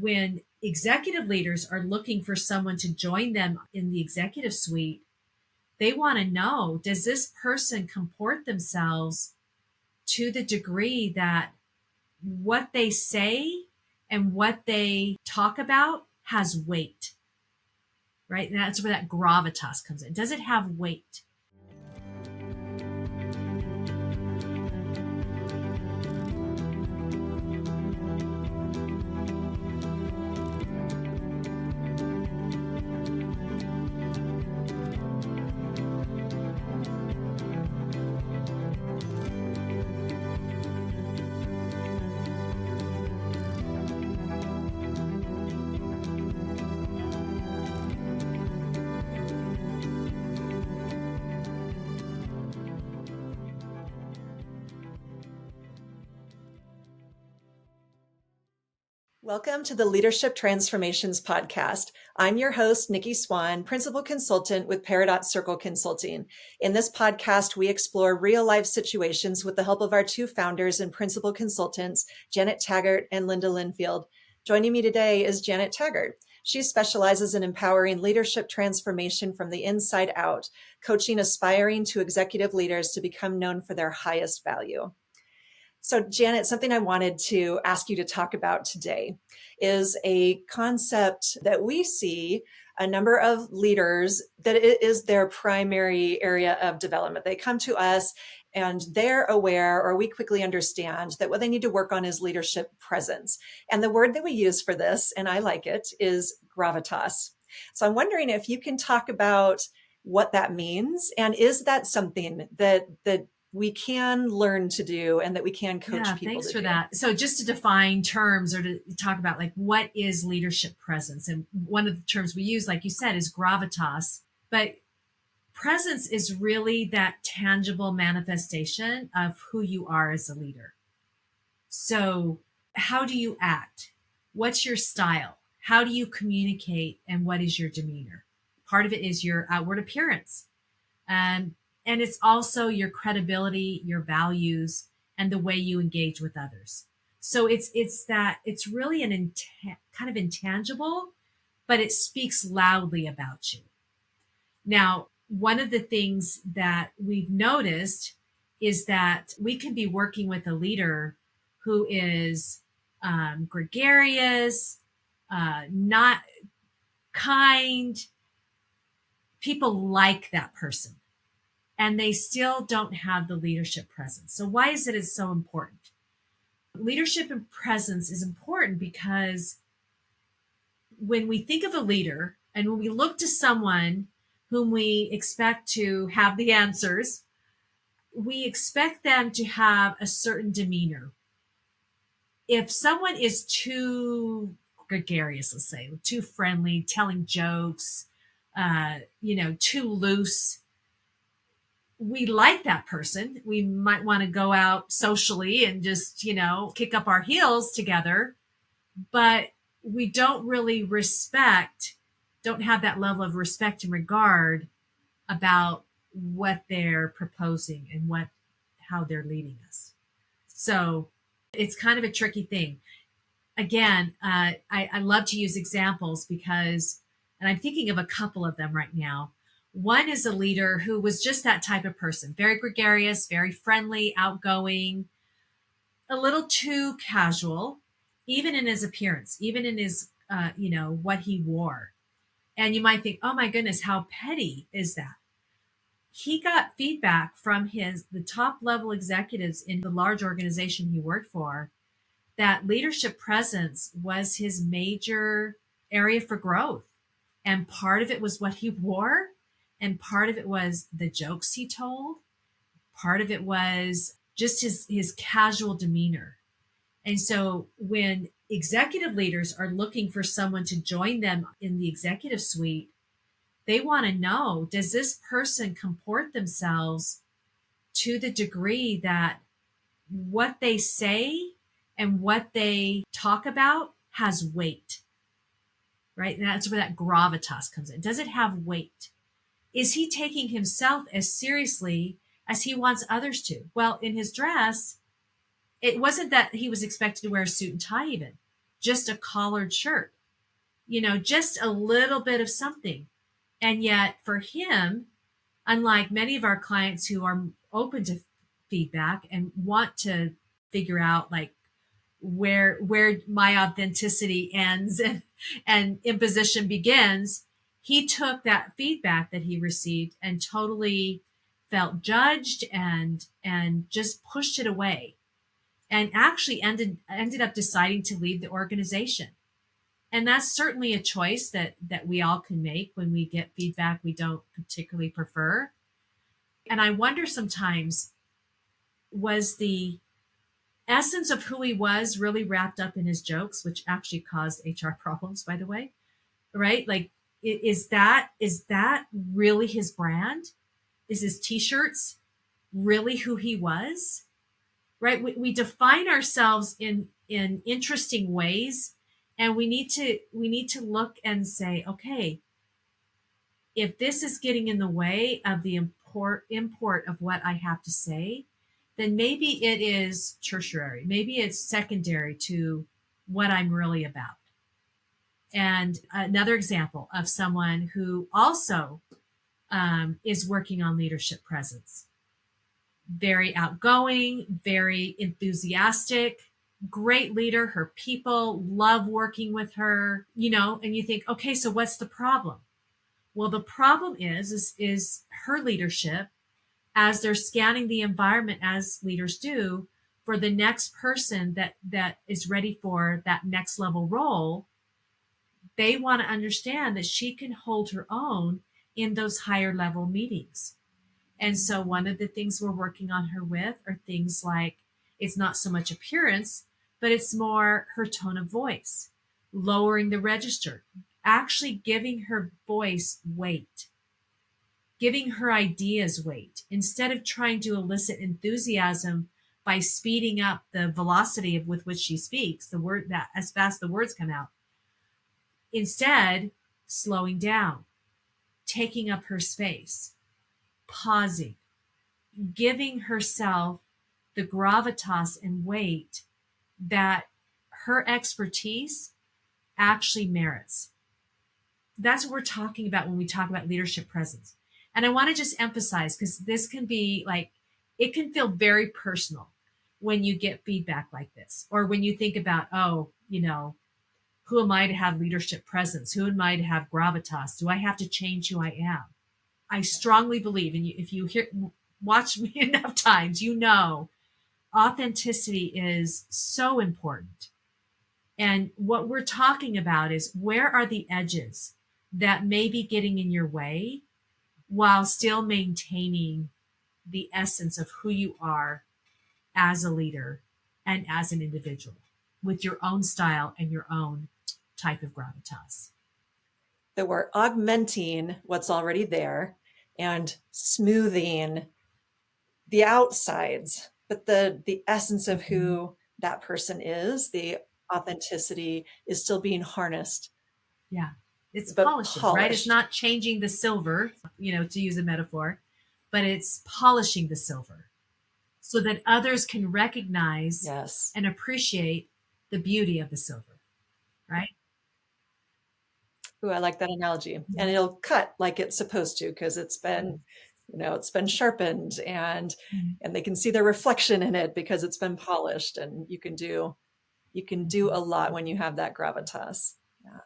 when executive leaders are looking for someone to join them in the executive suite, they want to know, does this person comport themselves to the degree that what they say and what they talk about has weight, right? And that's where that gravitas comes in. Does it have weight? Welcome to the Leadership Transformations Podcast. I'm your host, Nikki Swan, Principal Consultant with Paradox Circle Consulting. In this podcast, we explore real-life situations with the help of our two founders and principal consultants, Janet Taggart and Linda Linfield. Joining me today is Janet Taggart. She specializes in empowering leadership transformation from the inside out, coaching aspiring to executive leaders to become known for their highest value. So Janet, something I wanted to ask you to talk about today is a concept that we see a number of leaders that it is their primary area of development. They come to us and they're aware, or we quickly understand, that what they need to work on is leadership presence. And the word that we use for this, and I like it, is gravitas. So I'm wondering if you can talk about what that means, and is that something that we can learn to do and that we can coach people to do. Thanks for that. So just to define terms, or to talk about like what is leadership presence, and one of the terms we use, like you said, is gravitas. But presence is really that tangible manifestation of who you are as a leader. So how do you act? What's your style? How do you communicate? And what is your demeanor? Part of it is your outward appearance. And it's also your credibility, your values, and the way you engage with others. So it's really an kind of intangible, but it speaks loudly about you. Now, one of the things that we've noticed is that we can be working with a leader who is gregarious, not kind. People like that person, and they still don't have the leadership presence. So why is it so important? Leadership and presence is important because when we think of a leader and when we look to someone whom we expect to have the answers, we expect them to have a certain demeanor. If someone is too gregarious, let's say, too friendly, telling jokes, too loose, we like that person. We might want to go out socially and just, kick up our heels together, but we don't really don't have that level of respect and regard about what they're proposing and how they're leading us. So it's kind of a tricky thing. Again, I love to use examples because, and I'm thinking of a couple of them right now. One is a leader who was just that type of person, very gregarious, very friendly, outgoing, a little too casual, even in his appearance, even in his, what he wore. And you might think, oh my goodness, how petty is that? He got feedback from the top level executives in the large organization he worked for that leadership presence was his major area for growth. And part of it was what he wore. And part of it was the jokes he told. Part of it was just his casual demeanor. And so when executive leaders are looking for someone to join them in the executive suite, they want to know, does this person comport themselves to the degree that what they say and what they talk about has weight, right? And that's where that gravitas comes in. Does it have weight? Is he taking himself as seriously as he wants others to? Well, in his dress, it wasn't that he was expected to wear a suit and tie even. just a collared shirt, just a little bit of something. And yet for him, unlike many of our clients who are open to feedback and want to figure out like where my authenticity ends and imposition begins, he took that feedback that he received and totally felt judged and just pushed it away, and actually ended up deciding to leave the organization. And that's certainly a choice that we all can make when we get feedback we don't particularly prefer. And I wonder sometimes, was the essence of who he was really wrapped up in his jokes, which actually caused HR problems, by the way, right? Like, is that really his brand? Is his t-shirts really who he was? Right? We define ourselves in interesting ways, and we need to look and say, okay, if this is getting in the way of the import of what I have to say, then maybe it is tertiary. Maybe it's secondary to what I'm really about. And another example of someone who also is working on leadership presence. Very outgoing, very enthusiastic, great leader. Her people love working with her, and you think, okay, so what's the problem? Well, the problem is her leadership, as they're scanning the environment as leaders do for the next person that is ready for that next level role. They want to understand that she can hold her own in those higher level meetings. And so one of the things we're working on her with are things like, it's not so much appearance, but it's more her tone of voice, lowering the register, actually giving her voice weight, giving her ideas weight, instead of trying to elicit enthusiasm by speeding up the velocity with which she speaks, the word that as fast the words come out. Instead, slowing down, taking up her space, pausing, giving herself the gravitas and weight that her expertise actually merits. That's what we're talking about when we talk about leadership presence. And I want to just emphasize, because this can be like, it can feel very personal when you get feedback like this, or when you think about, who am I to have leadership presence? Who am I to have gravitas? Do I have to change who I am? I strongly believe, and if you watch me enough times, authenticity is so important. And what we're talking about is, where are the edges that may be getting in your way while still maintaining the essence of who you are as a leader and as an individual, with your own style and your own type of gravitas. That we're augmenting what's already there and smoothing the outsides, but the essence of who that person is, the authenticity, is still being harnessed. Yeah. It's polishing, right? It's not changing the silver, to use a metaphor, but it's polishing the silver so that others can recognize and appreciate the beauty of the silver, right? Ooh, I like that analogy. And it'll cut like it's supposed to, because it's been, it's been sharpened, and they can see their reflection in it because it's been polished. And you can do a lot when you have that gravitas. Yeah.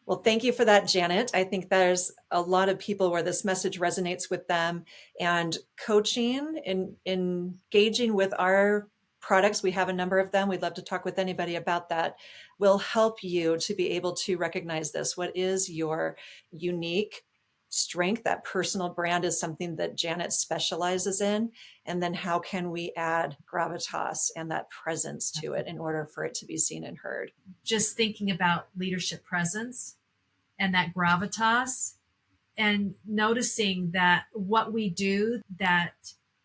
Well, thank you for that, Janet. I think there's a lot of people where this message resonates with them, and coaching and engaging with our products. We have a number of them. We'd love to talk with anybody about that. Will help you to be able to recognize this. What is your unique strength? That personal brand is something that Janet specializes in. And then how can we add gravitas and that presence to it in order for it to be seen and heard? Just thinking about leadership presence and that gravitas, and noticing that what we do that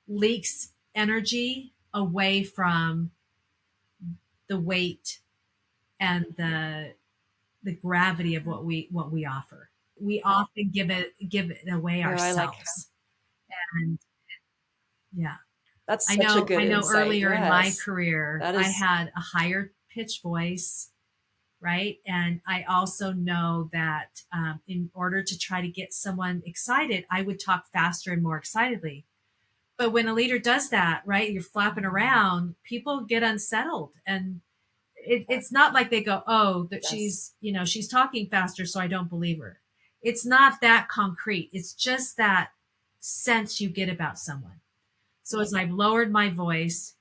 leaks energy away from the weight and the gravity of what we offer. We often give it away ourselves. And yeah. That's such a good insight. Earlier in my career, I had a higher pitch voice. right? And I also know that in order to try to get someone excited, I would talk faster and more excitedly. But when a leader does that, right, you're flapping around, people get unsettled. And it's not like they go, oh, that she's talking faster, so I don't believe her. It's not that concrete. It's just that sense you get about someone. So as I've lowered my voice,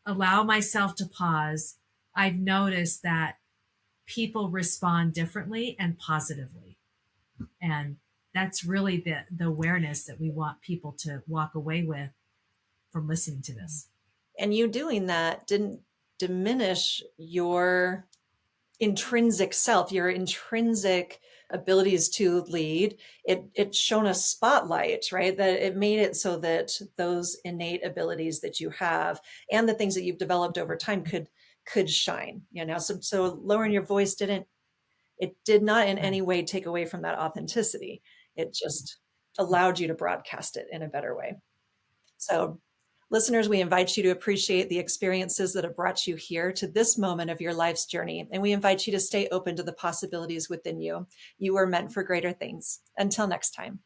allow myself to pause, I've noticed that people respond differently and positively. And that's really the awareness that we want people to walk away with from listening to this. And you doing that didn't diminish your intrinsic self, your intrinsic abilities to lead. It shone a spotlight, right? That it made it so that those innate abilities that you have and the things that you've developed over time could shine, so lowering your voice did not in any way take away from that authenticity. It just allowed you to broadcast it in a better way. So listeners, we invite you to appreciate the experiences that have brought you here to this moment of your life's journey. And we invite you to stay open to the possibilities within you. You were meant for greater things. Until next time.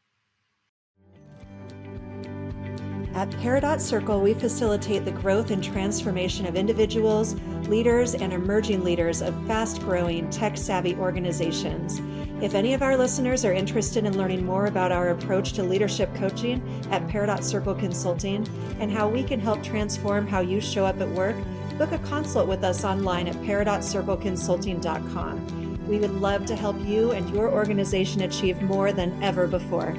At Peridot Circle, we facilitate the growth and transformation of individuals, leaders, and emerging leaders of fast-growing, tech-savvy organizations. If any of our listeners are interested in learning more about our approach to leadership coaching at Peridot Circle Consulting and how we can help transform how you show up at work, book a consult with us online at peridotcircleconsulting.com. We would love to help you and your organization achieve more than ever before.